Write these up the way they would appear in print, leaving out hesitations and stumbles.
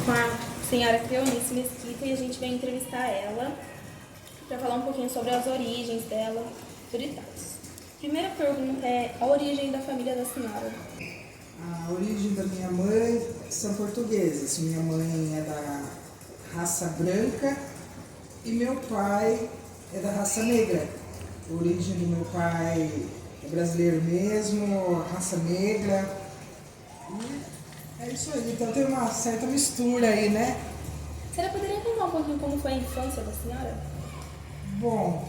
com a senhora Cleonice Mesquita e a gente vai entrevistar ela para falar um pouquinho sobre as origens dela, tudo e tal. Primeira pergunta é a origem da família da senhora. A origem da minha mãe são portugueses. Minha mãe é da raça branca e meu pai é da raça negra. A origem do meu pai é brasileiro mesmo, raça negra. E é isso aí, então tem uma certa mistura aí, né? A senhora poderia contar um pouquinho como foi a infância da senhora? Bom,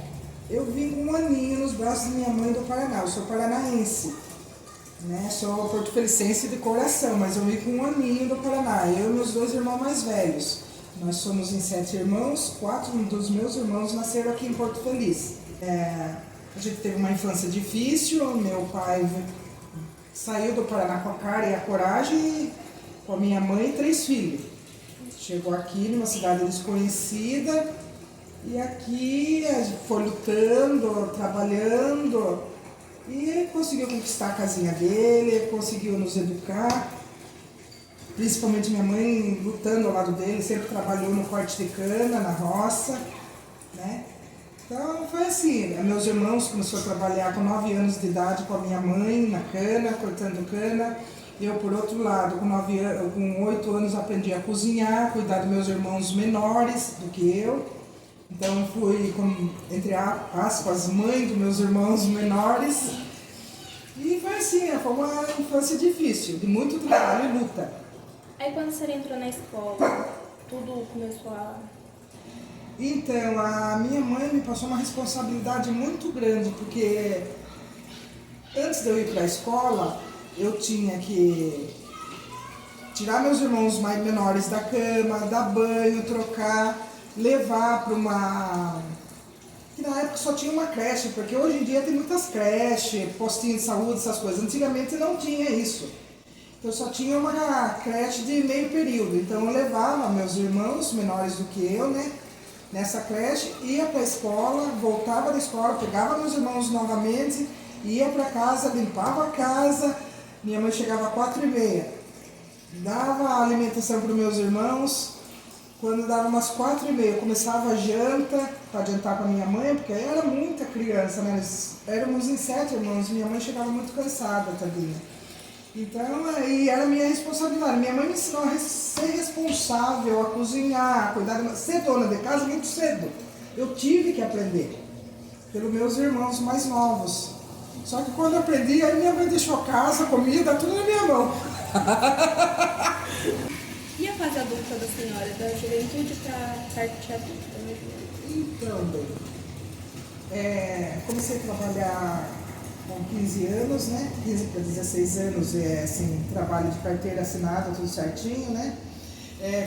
eu vim com um aninho nos braços da minha mãe do Paraná. Eu sou paranaense, né? Sou porto-felicense de coração, mas eu vim com um aninho do Paraná. Eu e meus 2 irmãos mais velhos. Nós somos em 7 irmãos, 4 dos meus irmãos nasceram aqui em Porto Feliz. A gente teve uma infância difícil, meu pai saiu do Paraná com a cara e a coragem, com a minha mãe e 3 filhos. Chegou aqui numa cidade desconhecida e aqui a gente foi lutando, trabalhando e ele conseguiu conquistar a casinha dele, conseguiu nos educar. Principalmente minha mãe lutando ao lado dele, sempre trabalhou no corte de cana, na roça, né? Então foi assim, meus irmãos começaram a trabalhar com 9 anos de idade com a minha mãe na cana, cortando cana. Eu, por outro lado, com 8 anos aprendi a cozinhar, cuidar dos meus irmãos menores do que eu. Então fui, entre aspas, mãe dos meus irmãos menores. E foi assim, foi uma infância difícil, de muito trabalho e luta. Aí quando a senhora entrou na escola, tudo começou a... Então, a minha mãe me passou uma responsabilidade muito grande, porque antes de eu ir para a escola, eu tinha que tirar meus irmãos mais menores da cama, dar banho, trocar, levar para uma... que na época só tinha uma creche, porque hoje em dia tem muitas creches, postinho de saúde, essas coisas. Antigamente não tinha isso. Então só tinha uma creche de meio período. Então eu levava meus irmãos menores do que eu, né? Nessa creche, ia para a escola, voltava da escola, pegava meus irmãos novamente, ia para casa, limpava a casa. Minha mãe chegava às 4h30, dava a alimentação para os meus irmãos. Quando dava umas 4h30, eu começava a janta, para adiantar para minha mãe, porque era muita criança, né? Nós éramos em 7 irmãos, minha mãe chegava muito cansada, tadinha. Então, aí era a minha responsabilidade. Minha mãe me ensinou a ser responsável, a cozinhar, a cuidar de... ser dona de casa muito cedo. Eu tive que aprender, pelos meus irmãos mais novos. Só que quando eu aprendi, aí minha mãe deixou casa, comida, tudo na minha mão. E a fase adulta da senhora, da juventude para a parte adulta? Né? Então, bem, comecei a trabalhar com 15 anos, né? 15 para 16 anos, assim, trabalho de carteira assinada, tudo certinho, né?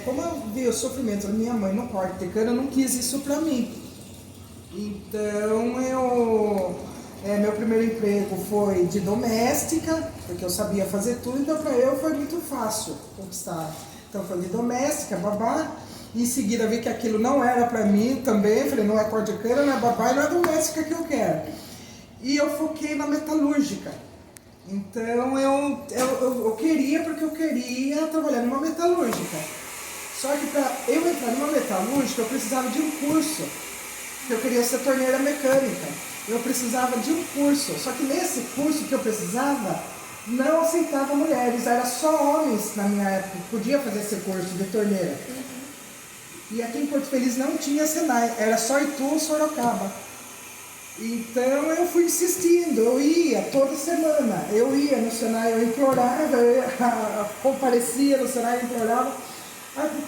Como eu vi o sofrimento da minha mãe no corte de cana, eu não quis isso para mim. Então, meu primeiro emprego foi de doméstica, porque eu sabia fazer tudo, então para eu foi muito fácil conquistar. Então foi de doméstica, babá. Em seguida vi que aquilo não era para mim também, falei, não é corte de cana, não é babá e não é doméstica que eu quero. E eu foquei na metalúrgica. Então eu queria, porque eu queria trabalhar numa metalúrgica. Só que para eu entrar numa metalúrgica eu precisava de um curso. Eu queria ser torneira mecânica. Eu precisava de um curso. Só que nesse curso que eu precisava, não aceitava mulheres. Era só homens na minha época que podia fazer esse curso de torneira. E aqui em Porto Feliz não tinha Senai. Era só Itu, Sorocaba. Então eu fui insistindo, eu ia toda semana, eu ia no Senai, eu implorava, comparecia no Senai, eu implorava.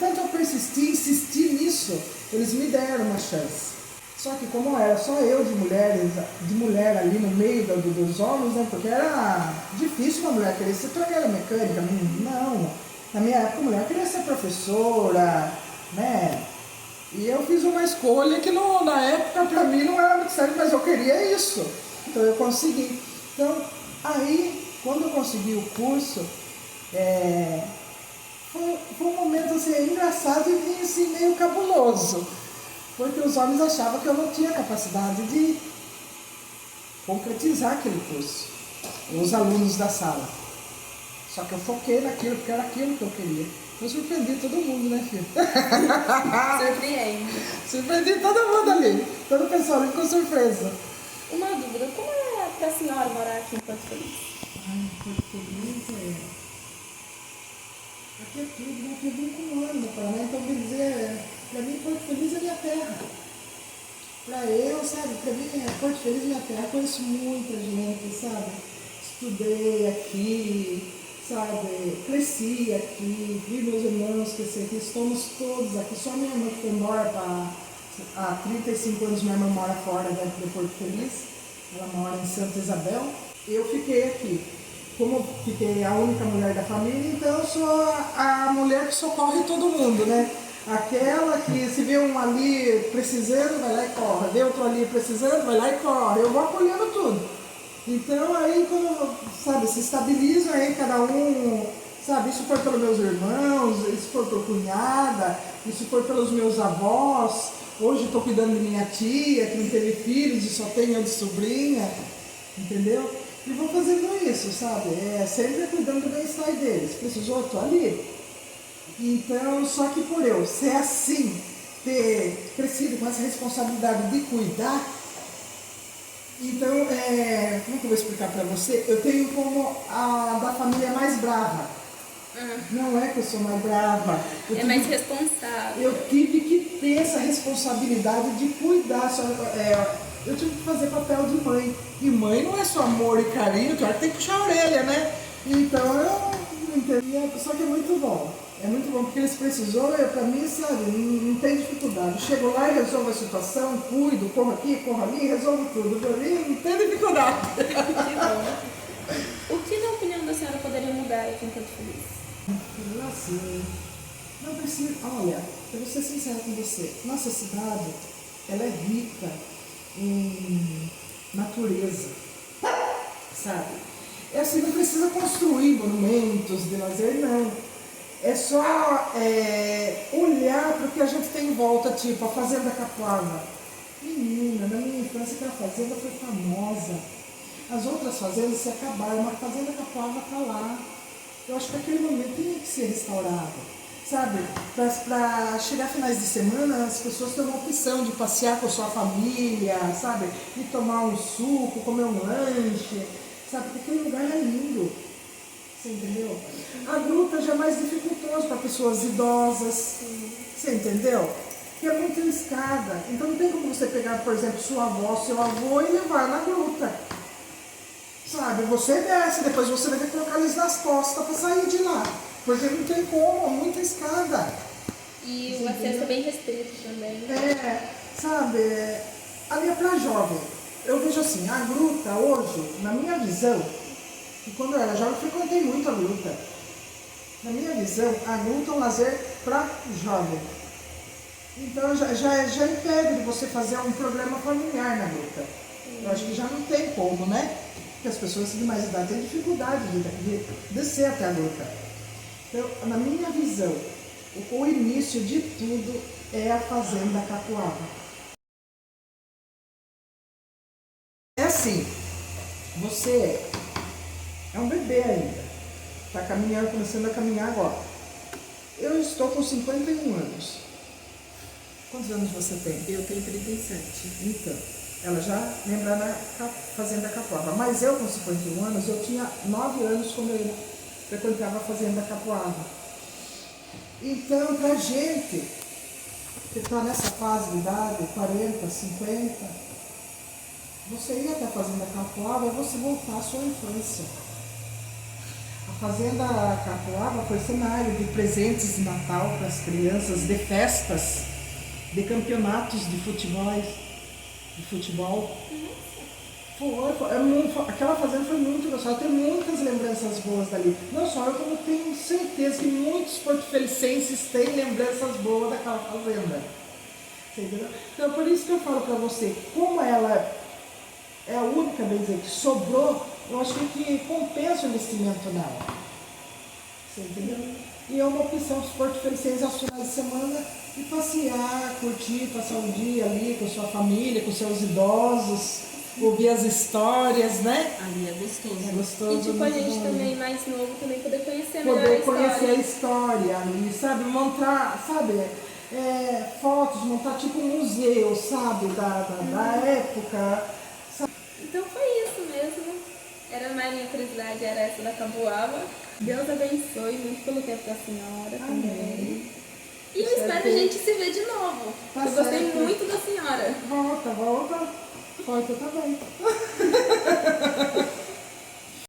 Tanto eu persisti, insisti nisso, eles me deram uma chance. Só que como era só eu de mulher ali no meio dos homens, né, porque era difícil uma mulher querer ser torneira mecânica, não. Na minha época a mulher queria ser professora, né? E eu fiz uma escolha que na época para mim não era muito sério, mas eu queria isso. Então eu consegui. Então aí, quando eu consegui o curso, foi um momento assim, engraçado e assim, meio cabuloso. Porque os homens achavam que eu não tinha capacidade de concretizar aquele curso. Os alunos da sala. Só que eu foquei naquilo, porque era aquilo que eu queria. Eu surpreendi todo mundo, né, filho? Surpreende. Surpreendi todo mundo ali. Todo o pessoal ali ficou surpresa. Uma dúvida, como é pra senhora morar aqui em Porto Feliz? Ai, Porto Feliz aqui é tudo, né? Aqui é bem comum no Paraná. Então, quer dizer, pra mim, Porto Feliz é minha terra. Pra eu, sabe? Pra mim, Porto Feliz é minha terra. Eu conheço muita gente, sabe? Estudei aqui, sabe? Cresci aqui, vi meus irmãos crescer aqui. Estamos todos aqui. Só minha irmã que foi embora há 35 anos, minha irmã mora fora dentro de Porto Feliz. Ela mora em Santa Isabel. Eu fiquei aqui. Como fiquei a única mulher da família, então eu sou a mulher que socorre todo mundo, né? Aquela que se vê um ali precisando, vai lá e corre. Vê outro ali precisando, vai lá e corre. Eu vou acolhendo tudo. Então aí quando, sabe, se estabiliza aí cada um, sabe, isso foi pelos meus irmãos, isso foi por cunhada, isso foi pelos meus avós. Hoje estou cuidando de minha tia, que não teve filhos e só tem eu de sobrinha, entendeu? E vou fazendo isso, sabe? Sempre cuidando do bem-estar deles. Precisou, estou ali. Então, só que por eu ser assim, ter crescido com essa responsabilidade de cuidar, então, como é que eu vou explicar para você? Eu tenho como a da família mais brava. Não é que eu sou mais brava. Mais responsável. Eu tive que ter essa responsabilidade de cuidar. Eu tive que fazer papel de mãe. E mãe não é só amor e carinho, claro que tem que puxar a orelha, né? Então eu entendi. Só que é muito bom. É muito bom, porque eles precisou, pra mim, sabe, não tem dificuldade. Eu chego lá e resolvo a situação, cuido, corro aqui, corro ali, resolvo tudo. Pra mim, não tem dificuldade. Que bom. O que, na opinião da senhora, poderia mudar aqui em Porto Feliz? Assim, não precisa. Olha, eu vou ser sincera com você. Nossa cidade, ela é rica em natureza, sabe? É assim, não precisa construir monumentos de lazer, não. É só olhar para o que a gente tem em volta, tipo a Fazenda Capuava. Menina, na minha infância aquela fazenda foi famosa. As outras fazendas se acabaram, mas a Fazenda Capuava está lá. Eu acho que aquele momento tinha que ser restaurado, sabe? Para chegar finais de semana, as pessoas têm uma opção de passear com sua família, sabe? De tomar um suco, comer um lanche, sabe? Porque aquele lugar é lindo. Você entendeu? A gruta já é mais dificultoso para pessoas idosas. Você entendeu? Que é muito escada. Então não tem como você pegar, por exemplo, sua avó, seu avô e levar na gruta. Sabe? Você desce, depois você vai ter que colocar eles nas costas para sair de lá. Porque não tem como, é muita escada. E o acesso é bem restrito também. Sabe? Ali é para jovem. Eu vejo assim, a gruta hoje, na minha visão, e quando eu era jovem, eu frequentei muito a gruta. Na minha visão, a gruta é um lazer para jovem. Então já impede de você fazer um programa familiar na gruta. Eu acho que já não tem como, né? Porque as pessoas de mais idade têm dificuldade de descer até a gruta. Então, na minha visão, o início de tudo é a Fazenda Capuava. É assim, você é um bebê ainda, está caminhando, começando a caminhar agora. Eu estou com 51 anos. Quantos anos você tem? Eu tenho 37. Então, ela já lembra na Fazenda Capuava. Mas eu, com 51 anos, eu tinha 9 anos quando eu frequentava a Fazenda Capuava. Então, pra gente que está nessa fase de idade, 40, 50, você ir até a Fazenda Capuava é você voltar à sua infância. A Fazenda Capuava foi cenário de presentes de Natal para as crianças, de festas, de campeonatos de futebol. Aquela fazenda foi muito gostosa, eu tenho muitas lembranças boas dali. Não só eu, como tenho certeza que muitos porto-felicenses têm lembranças boas daquela fazenda. Entendeu? Então, por isso que eu falo para você, como ela é a única, bem dizer, que sobrou, eu acho que compensa o investimento nela. Você entendeu? E é uma opção dos porto-felicenses aos finais de semana de passear, curtir, passar um dia ali com sua família, com seus idosos. ouvir as histórias, né? Ali é gostoso. É gostoso. E tipo, a muito gente bom. também, mais novo, também poder conhecer melhor a Poder história. conhecer a história, e sabe, montar, sabe, fotos, montar tipo um museu, sabe, da época. Então foi isso mesmo. Era mais minha curiosidade, era essa da Cabuava. Deus abençoe muito pelo tempo da senhora também. E eu espero a gente se ver de novo. Tá eu gostei certo. muito da senhora. Volta. Volta também.